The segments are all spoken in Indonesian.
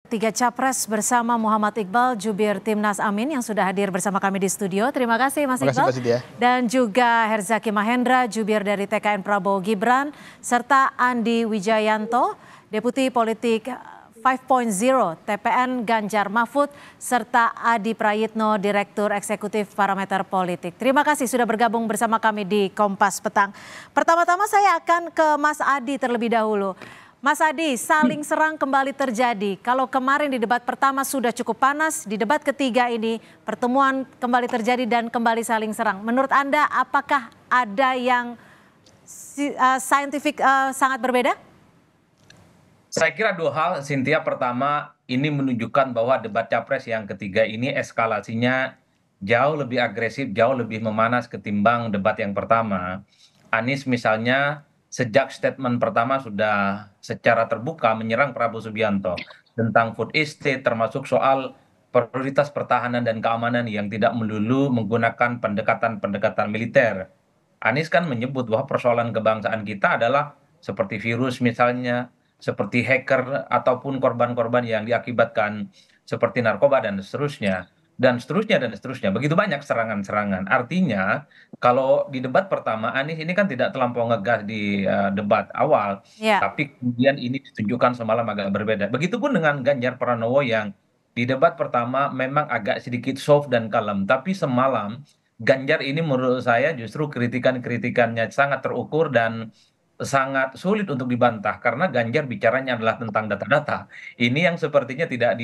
Tiga Capres bersama Muhammad Iqbal, Jubir Timnas Amin yang sudah hadir bersama kami di studio. Terima kasih Mas Iqbal. Terima kasih, Mbak Cynthia. Dan juga Herzaki Mahendra, Jubir dari TKN Prabowo Gibran, serta Andi Wijayanto, Deputi Politik 5.0 TPN Ganjar Mahfud, serta Adi Prayitno, Direktur Eksekutif Parameter Politik. Terima kasih sudah bergabung bersama kami di Kompas Petang. Pertama-tama saya akan ke Mas Adi terlebih dahulu. Mas Adi, saling serang kembali terjadi. Kalau kemarin di debat pertama sudah cukup panas, di debat ketiga ini pertemuan kembali terjadi dan kembali saling serang. Menurut Anda, apakah ada yang saintifik sangat berbeda? Saya kira dua hal, Cynthia. Pertama, ini menunjukkan bahwa debat capres yang ketiga ini eskalasinya jauh lebih agresif, jauh lebih memanas ketimbang debat yang pertama. Anies misalnya sejak statement pertama sudah secara terbuka menyerang Prabowo Subianto tentang food estate, termasuk soal prioritas pertahanan dan keamanan yang tidak melulu menggunakan pendekatan-pendekatan militer. Anies kan menyebut bahwa persoalan kebangsaan kita adalah seperti virus misalnya, seperti hacker ataupun korban-korban yang diakibatkan seperti narkoba dan seterusnya. Dan seterusnya dan seterusnya. Begitu banyak serangan-serangan. Artinya kalau di debat pertama Anies ini kan tidak terlampau ngegas di debat awal, Ya. tapi kemudian ini ditunjukkan semalam agak berbeda. Begitupun dengan Ganjar Pranowo yang di debat pertama memang agak sedikit soft dan kalem, tapi semalam Ganjar ini menurut saya justru kritikan-kritikannya sangat terukur dan sangat sulit untuk dibantah karena Ganjar bicaranya adalah tentang data-data. Ini yang sepertinya tidak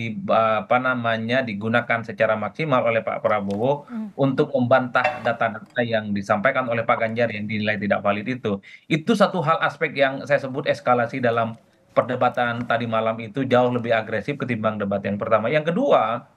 digunakan secara maksimal oleh Pak Prabowo untuk membantah data-data yang disampaikan oleh Pak Ganjar yang dinilai tidak valid itu. Itu satu hal aspek yang saya sebut eskalasi dalam perdebatan tadi malam itu jauh lebih agresif ketimbang debat yang pertama. Yang kedua,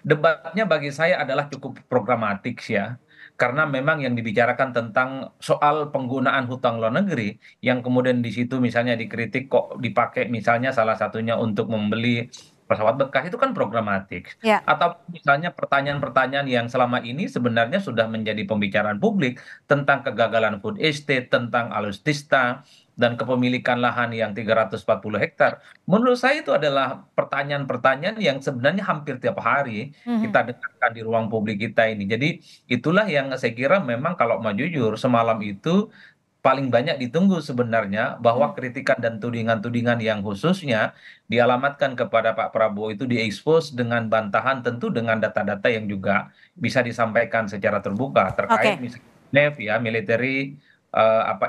debatnya bagi saya adalah cukup programatik ya. Karena memang yang dibicarakan tentang soal penggunaan hutang luar negeri yang kemudian di situ misalnya dikritik kok dipakai misalnya salah satunya untuk membeli pesawat bekas itu kan programatik. Ya. Atau misalnya pertanyaan-pertanyaan yang selama ini sebenarnya sudah menjadi pembicaraan publik tentang kegagalan food estate, tentang alutsista, dan kepemilikan lahan yang 340 hektar. Menurut saya itu adalah pertanyaan-pertanyaan yang sebenarnya hampir tiap hari kita dengarkan di ruang publik kita ini. Jadi itulah yang saya kira memang kalau mau jujur semalam itu paling banyak ditunggu sebenarnya bahwa kritikan dan tudingan-tudingan yang khususnya dialamatkan kepada Pak Prabowo itu diekspos dengan bantahan tentu dengan data-data yang juga bisa disampaikan secara terbuka terkait Oke. misalnya NEF ya military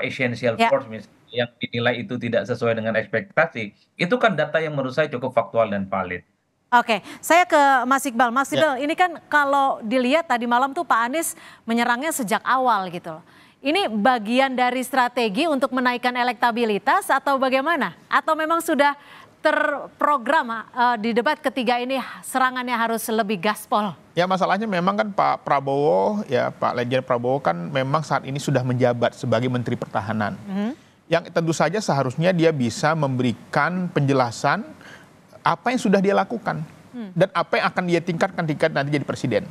essential Ya. force misalnya yang dinilai itu tidak sesuai dengan ekspektasi, itu kan data yang menurut saya cukup faktual dan valid. Oke, saya ke Mas Iqbal. Mas Iqbal, ini kan kalau dilihat tadi malam tuh Pak Anies menyerangnya sejak awal gitu loh. Ini bagian dari strategi untuk menaikkan elektabilitas atau bagaimana? Atau memang sudah terprogram di debat ketiga ini serangannya harus lebih gaspol? Ya masalahnya memang kan Pak Prabowo, ya Pak Legend Prabowo kan memang saat ini sudah menjabat sebagai Menteri Pertahanan. Yang tentu saja seharusnya dia bisa memberikan penjelasan apa yang sudah dia lakukan dan apa yang akan dia tingkatkan ketika nanti jadi presiden.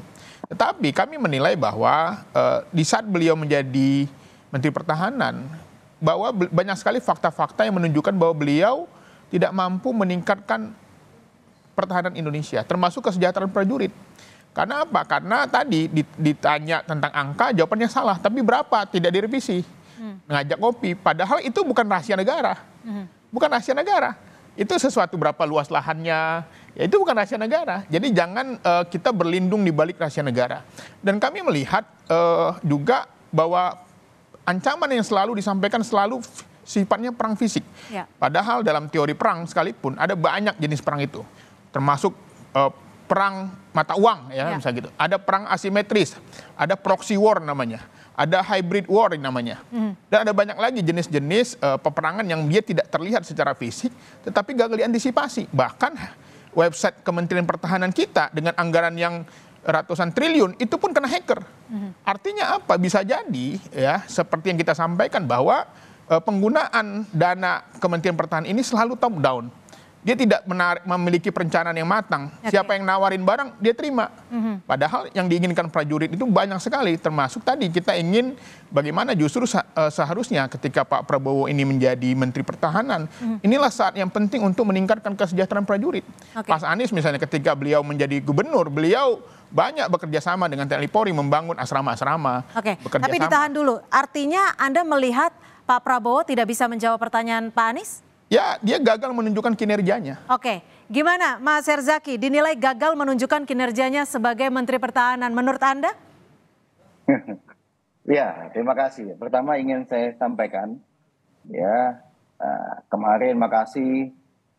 Tetapi kami menilai bahwa di saat beliau menjadi Menteri Pertahanan, bahwa banyak sekali fakta-fakta yang menunjukkan bahwa beliau tidak mampu meningkatkan pertahanan Indonesia, termasuk kesejahteraan prajurit. Karena apa? Karena tadi ditanya tentang angka, jawabannya salah. Tapi berapa? Tidak direvisi. Ngajak kopi, padahal itu bukan rahasia negara. Bukan rahasia negara. Itu sesuatu berapa luas lahannya, ya itu bukan rahasia negara. Jadi jangan kita berlindung di balik rahasia negara. Dan kami melihat juga bahwa ancaman yang selalu disampaikan selalu sifatnya perang fisik. Ya. Padahal dalam teori perang sekalipun ada banyak jenis perang itu. Termasuk perang mata uang ya, misalnya gitu. Ada perang asimetris, ada proxy war namanya. Ada hybrid war namanya. Dan ada banyak lagi jenis-jenis peperangan yang dia tidak terlihat secara fisik, tetapi gagal diantisipasi. Bahkan website Kementerian Pertahanan kita dengan anggaran yang ratusan triliun, itu pun kena hacker. Artinya apa? Bisa jadi ya seperti yang kita sampaikan bahwa penggunaan dana Kementerian Pertahanan ini selalu top down. dia tidak memiliki perencanaan yang matang. Siapa yang nawarin barang, dia terima. Padahal yang diinginkan prajurit itu banyak sekali, termasuk tadi kita ingin bagaimana justru seharusnya ketika Pak Prabowo ini menjadi Menteri Pertahanan, inilah saat yang penting untuk meningkatkan kesejahteraan prajurit. Mas Anies misalnya ketika beliau menjadi gubernur, beliau banyak bekerja sama dengan TNI Polri membangun asrama-asrama. Tapi ditahan dulu, artinya Anda melihat Pak Prabowo tidak bisa menjawab pertanyaan Pak Anies? Ya, dia gagal menunjukkan kinerjanya. Gimana Mas Herzaki, dinilai gagal menunjukkan kinerjanya sebagai Menteri Pertahanan menurut Anda? Ya, terima kasih. Pertama ingin saya sampaikan, ya kemarin makasih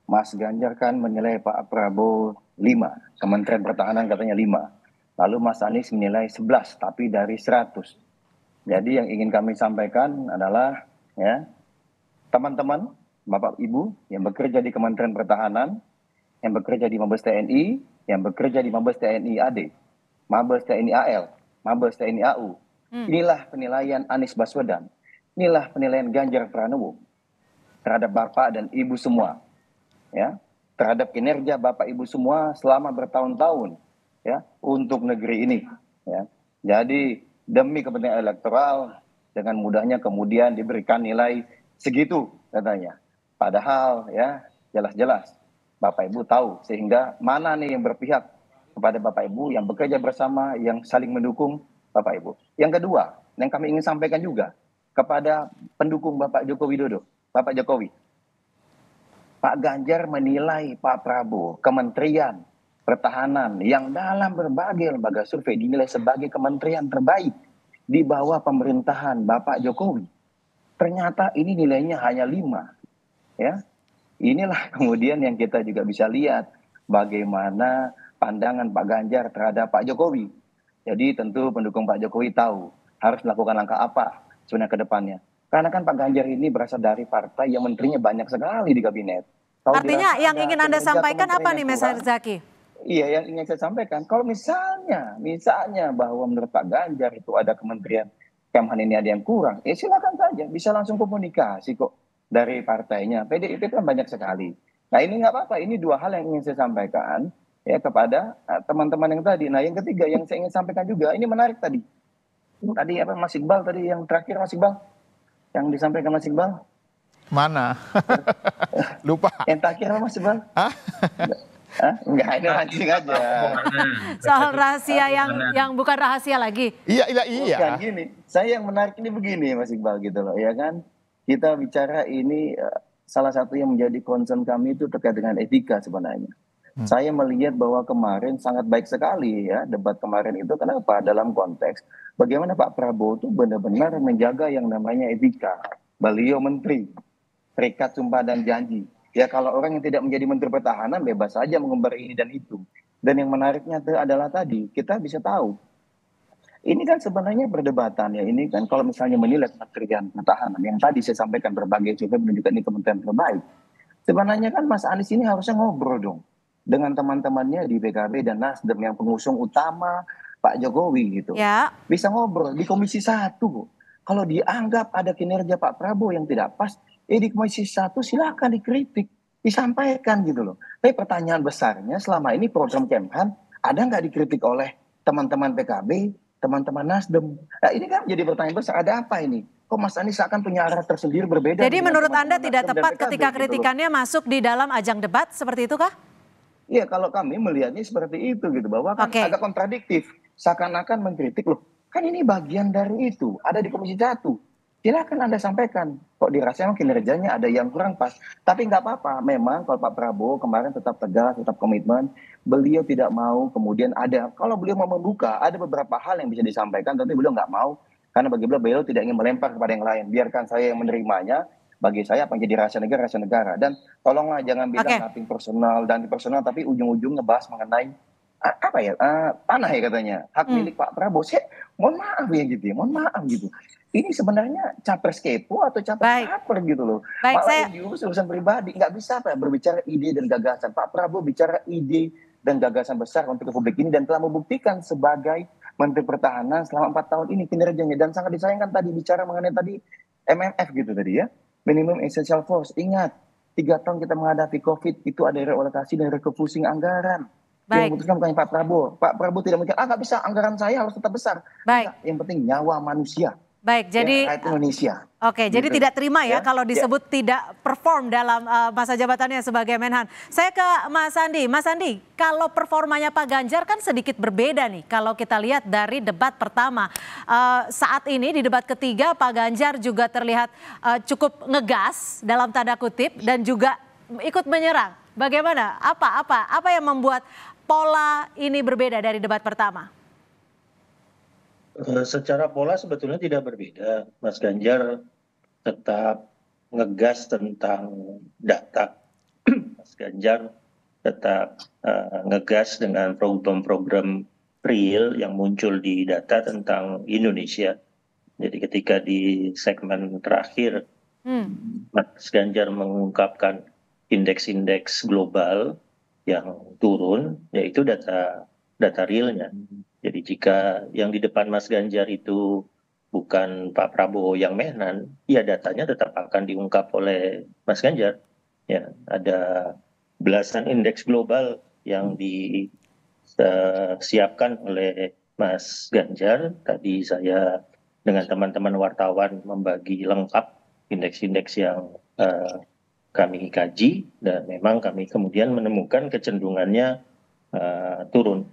Mas Ganjar kan menilai Pak Prabowo 5, Kementerian Pertahanan katanya 5. Lalu Mas Anies menilai 11, tapi dari 100. Jadi yang ingin kami sampaikan adalah ya teman-teman, Bapak Ibu yang bekerja di Kementerian Pertahanan, yang bekerja di Mabes TNI, yang bekerja di Mabes TNI AD, Mabes TNI AL, Mabes TNI AU. Inilah penilaian Anies Baswedan. Inilah penilaian Ganjar Pranowo terhadap Bapak dan Ibu semua. Ya, terhadap kinerja Bapak Ibu semua selama bertahun-tahun ya untuk negeri ini ya. Jadi demi kepentingan elektoral dengan mudahnya kemudian diberikan nilai segitu katanya. Padahal ya jelas-jelas Bapak Ibu tahu sehingga mana nih yang berpihak kepada Bapak Ibu yang bekerja bersama, yang saling mendukung Bapak Ibu. Yang kedua, yang kami ingin sampaikan juga kepada pendukung Bapak Joko Widodo, Bapak Jokowi. Pak Ganjar menilai Pak Prabowo, Kementerian Pertahanan yang dalam berbagai lembaga survei dinilai sebagai kementerian terbaik di bawah pemerintahan Bapak Jokowi. Ternyata ini nilainya hanya 5. Ya, inilah kemudian yang kita juga bisa lihat bagaimana pandangan Pak Ganjar terhadap Pak Jokowi. Jadi tentu pendukung Pak Jokowi tahu harus melakukan langkah apa sebenarnya ke depannya. Karena kan Pak Ganjar ini berasal dari partai yang menterinya banyak sekali di kabinet. Artinya yang ingin Anda sampaikan apa nih Mas Herzaki? Iya, yang ingin saya sampaikan, kalau misalnya bahwa menurut Pak Ganjar itu ada kementerian Kemhan ini ada yang kurang, ya silakan saja, bisa langsung komunikasi kok dari partainya. PDIP kan banyak sekali. Nah ini nggak apa-apa, ini 2 hal yang ingin saya sampaikan ya kepada teman-teman yang tadi. Nah yang ketiga yang saya ingin sampaikan juga, ini menarik tadi. Tadi apa Mas Iqbal tadi yang terakhir Mas Iqbal? Yang disampaikan Mas Iqbal? Mana? Lupa. Yang terakhir apa Mas Iqbal? Enggak, ini mancing aja. Soal rahasia yang bukan rahasia lagi. Iya. Bukan gini, saya yang menarik ini begini Mas Iqbal gitu loh, ya kan? Kita bicara ini salah satu yang menjadi concern kami itu terkait dengan etika sebenarnya. Saya melihat bahwa kemarin sangat baik sekali ya debat kemarin itu. Kenapa? Dalam konteks bagaimana Pak Prabowo itu benar-benar menjaga yang namanya etika. Beliau menteri, terikat sumpah dan janji. Ya kalau orang yang tidak menjadi Menteri Pertahanan bebas saja mengembar ini dan itu. Dan yang menariknya adalah tadi kita bisa tahu. Ini kan sebenarnya perdebatan ya. Ini kan kalau misalnya menilai Kementerian Pertahanan yang tadi saya sampaikan berbagai survei menunjukkan ini kementerian terbaik. Sebenarnya kan Mas Anies ini harusnya ngobrol dong dengan teman-temannya di PKB dan Nasdem yang pengusung utama Pak Jokowi gitu. Ya. Bisa ngobrol di Komisi 1. Kalau dianggap ada kinerja Pak Prabowo yang tidak pas, di Komisi 1 silakan dikritik, disampaikan gitu loh. Tapi pertanyaan besarnya selama ini program Kemhan ada nggak dikritik oleh teman-teman PKB, teman-teman Nasdem? Nah, ini kan jadi pertanyaan besar, ada apa ini? Kok Mas Anies akan punya arah tersendiri berbeda? Jadi menurut Anda tidak tepat ketika kritikannya masuk di dalam ajang debat seperti itu kah? Iya, kalau kami melihatnya seperti itu gitu, bahwa kan agak kontradiktif. Seakan-akan mengkritik loh, kan ini bagian dari itu, ada di Komisi 1. Silakan Anda sampaikan, kok dirasa memang kinerjanya ada yang kurang pas. Tapi nggak apa-apa, memang kalau Pak Prabowo kemarin tetap tegas, tetap komitmen, beliau tidak mau kemudian ada, kalau beliau mau membuka, ada beberapa hal yang bisa disampaikan, tapi beliau nggak mau, karena bagi beliau tidak ingin melempar kepada yang lain, biarkan saya yang menerimanya, bagi saya apa menjadi rahasia negara, dan tolonglah jangan bilang nothing personal dan personal, tapi ujung-ujung ngebahas mengenai apa ya tanah ya katanya hak milik Pak Prabowo. Saya mohon maaf ya gitu ya, mohon maaf gitu. Ini sebenarnya capres kepo atau capres caper gitu loh. Malah ini urusan pribadi, nggak bisa Pak berbicara ide dan gagasan. Pak Prabowo bicara ide dan gagasan besar untuk republik ini dan telah membuktikan sebagai Menteri Pertahanan selama 4 tahun ini kinerjanya, dan sangat disayangkan tadi bicara mengenai tadi MMF gitu tadi ya, minimum essential force. Ingat 3 tahun kita menghadapi COVID itu ada realokasi dan refocusing anggaran. Yang Baik, memutuskan bukan Pak Prabowo. Pak Prabowo tidak mungkin, nggak bisa, anggaran saya harus tetap besar. baik, Enggak, yang penting nyawa manusia, baik. ya, Jadi rakyat Indonesia. oke, jadi Gitu. tidak terima ya Ya, kalau ya. disebut tidak perform dalam masa jabatannya sebagai Menhan. Saya ke Mas Andi. Mas Andi, kalau performanya Pak Ganjar kan sedikit berbeda nih. Kalau kita lihat dari debat pertama, saat ini di debat ketiga Pak Ganjar juga terlihat cukup ngegas dalam tanda kutip dan juga ikut menyerang. Bagaimana? Apa yang membuat pola ini berbeda dari debat pertama? Secara pola sebetulnya tidak berbeda. Mas Ganjar tetap ngegas tentang data. Mas Ganjar tetap ngegas dengan program-program real yang muncul di data tentang Indonesia. Jadi ketika di segmen terakhir Mas Ganjar mengungkapkan indeks-indeks global yang turun, yaitu data realnya. Jadi jika yang di depan Mas Ganjar itu bukan Pak Prabowo yang Menhan, ya datanya tetap akan diungkap oleh Mas Ganjar. Ya, ada belasan indeks global yang disiapkan oleh Mas Ganjar. Tadi saya dengan teman-teman wartawan membagi lengkap indeks-indeks yang kami kaji, dan memang kami kemudian menemukan kecenderungannya turun.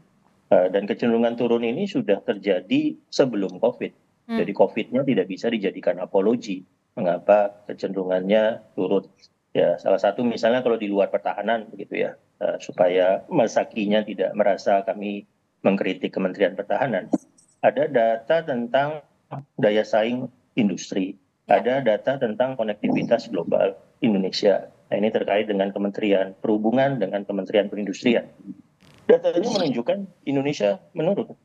Dan kecenderungan turun ini sudah terjadi sebelum COVID. Jadi COVID-nya tidak bisa dijadikan apologi mengapa kecenderungannya turun. Ya, salah satu misalnya kalau di luar pertahanan begitu ya, supaya Mas Zakinya tidak merasa kami mengkritik Kementerian Pertahanan. Ada data tentang daya saing industri, ada data tentang konektivitas global Indonesia. Nah, ini terkait dengan Kementerian Perhubungan dengan Kementerian Perindustrian. Datanya menunjukkan Indonesia menurun.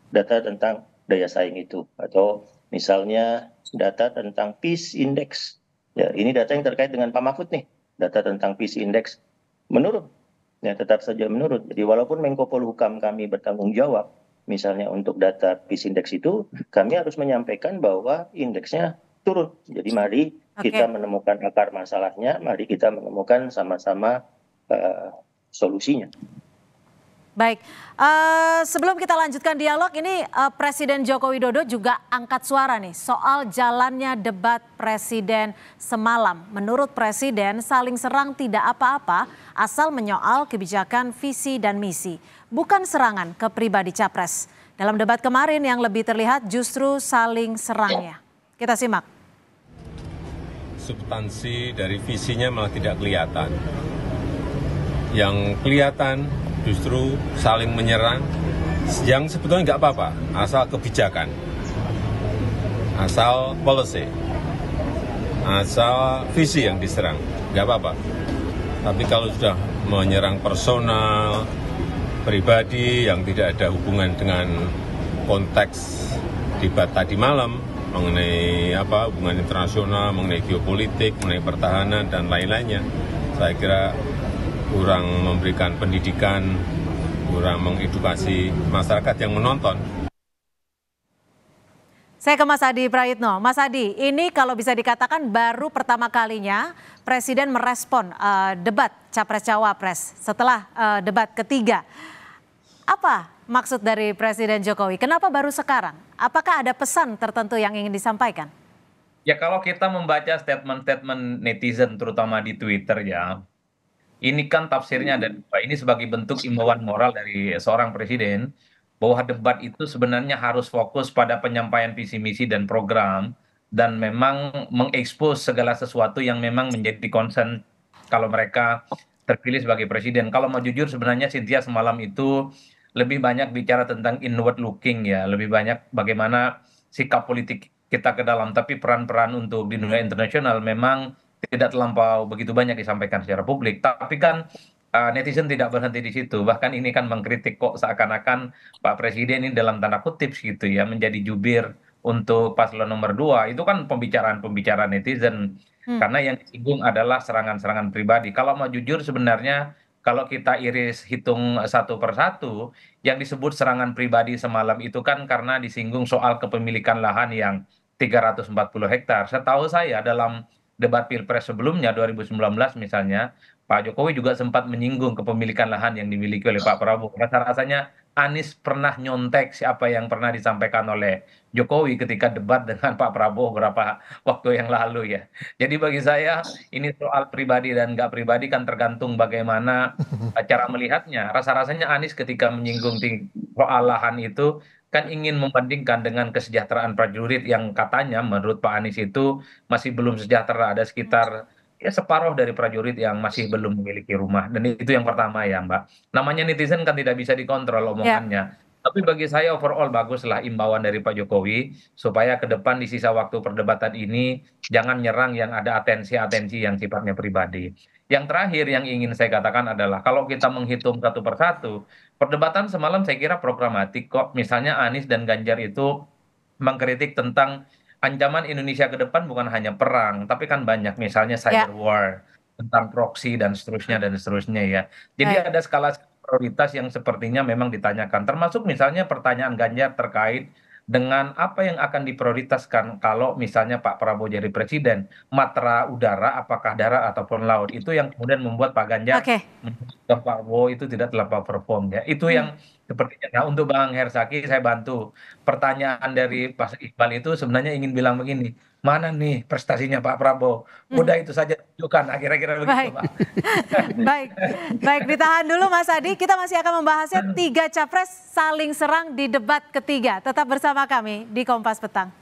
Data tentang daya saing itu, atau misalnya data tentang Peace Index. Ya, ini data yang terkait dengan Pak Mahfud nih. Data tentang Peace Index menurun. Ya, tetap saja menurun. Jadi walaupun Menko Polhukam kami bertanggung jawab, misalnya untuk data Peace Index itu, kami harus menyampaikan bahwa indeksnya turun. Jadi mari kita menemukan akar masalahnya, mari kita menemukan sama-sama solusinya. Baik, sebelum kita lanjutkan dialog ini Presiden Joko Widodo juga angkat suara nih soal jalannya debat Presiden semalam. Menurut Presiden saling serang tidak apa-apa asal menyoal kebijakan visi dan misi. Bukan serangan ke pribadi Capres. Dalam debat kemarin yang lebih terlihat justru saling serangnya. Kita simak. Substansi dari visinya malah tidak kelihatan. Yang kelihatan justru saling menyerang, yang sebetulnya nggak apa-apa, asal kebijakan, asal policy, asal visi yang diserang, nggak apa-apa. Tapi kalau sudah menyerang personal, pribadi yang tidak ada hubungan dengan konteks debat tadi malam, mengenai hubungan internasional, mengenai geopolitik, mengenai pertahanan, dan lain-lainnya, saya kira kurang memberikan pendidikan, kurang mengedukasi masyarakat yang menonton. Saya ke Mas Adi Praitno. Mas Adi, ini kalau bisa dikatakan baru pertama kalinya Presiden merespon debat Capres-Cawapres setelah debat ketiga. Apa maksud dari Presiden Jokowi? Kenapa baru sekarang? Apakah ada pesan tertentu yang ingin disampaikan? Ya kalau kita membaca statement-statement netizen terutama di Twitter ya, ini kan tafsirnya ada dua. Ini sebagai bentuk imbauan moral dari seorang presiden bahwa debat itu sebenarnya harus fokus pada penyampaian visi misi dan program dan memang mengekspos segala sesuatu yang memang menjadi concern kalau mereka terpilih sebagai presiden. Kalau mau jujur sebenarnya Cynthia semalam itu lebih banyak bicara tentang inward looking ya, lebih banyak bagaimana sikap politik kita ke dalam, tapi peran-peran untuk di dunia internasional memang tidak terlampau begitu banyak disampaikan secara publik. Tapi kan netizen tidak berhenti di situ. Bahkan ini kan mengkritik kok seakan-akan Pak Presiden ini dalam tanda kutip gitu ya menjadi jubir untuk paslon nomor 2. Itu kan pembicaraan netizen. Karena yang disinggung adalah serangan-serangan pribadi. Kalau mau jujur sebenarnya kalau kita iris hitung satu persatu, yang disebut serangan pribadi semalam itu kan karena disinggung soal kepemilikan lahan yang 340 hektar. Setahu saya dalam debat Pilpres sebelumnya 2019 misalnya, Pak Jokowi juga sempat menyinggung kepemilikan lahan yang dimiliki oleh Pak Prabowo. Rasa-rasanya Anies pernah nyontek siapa yang pernah disampaikan oleh Jokowi ketika debat dengan Pak Prabowo beberapa waktu yang lalu ya. Jadi bagi saya ini soal pribadi dan nggak pribadi kan tergantung bagaimana cara melihatnya. Rasa-rasanya Anies ketika menyinggung soal lahan itu kan ingin membandingkan dengan kesejahteraan prajurit yang katanya menurut Pak Anies itu masih belum sejahtera. Ada sekitar ya separuh dari prajurit yang masih belum memiliki rumah. Dan itu yang pertama ya Mbak. Namanya netizen kan tidak bisa dikontrol Ya, omongannya. Tapi bagi saya overall baguslah imbauan dari Pak Jokowi supaya ke depan di sisa waktu perdebatan ini jangan nyerang yang ada atensi-atensi yang sifatnya pribadi. Yang terakhir yang ingin saya katakan adalah kalau kita menghitung satu persatu, perdebatan semalam saya kira programatik kok. Misalnya Anies dan Ganjar itu mengkritik tentang ancaman Indonesia ke depan bukan hanya perang, tapi kan banyak misalnya ya, cyber war, tentang proxy dan seterusnya ya. Jadi baik. ada skala prioritas yang sepertinya memang ditanyakan, termasuk misalnya pertanyaan Ganjar terkait dengan apa yang akan diprioritaskan kalau misalnya Pak Prabowo jadi presiden, matra udara, apakah darat ataupun laut, itu yang kemudian membuat Pak Ganjar Oke. menunjukkan Pak Prabowo itu tidak terlampau perform ya. Itu Hmm. yang sepertinya. Nah untuk Bang Hersaki saya bantu. Pertanyaan dari Pak Iqbal itu sebenarnya ingin bilang begini, mana nih prestasinya Pak Prabowo? Udah itu saja tunjukkan, kira-kira begitu Baik. Pak. Baik, baik ditahan dulu Mas Adi. Kita masih akan membahasnya 3 capres saling serang di debat ketiga. Tetap bersama kami di Kompas Petang.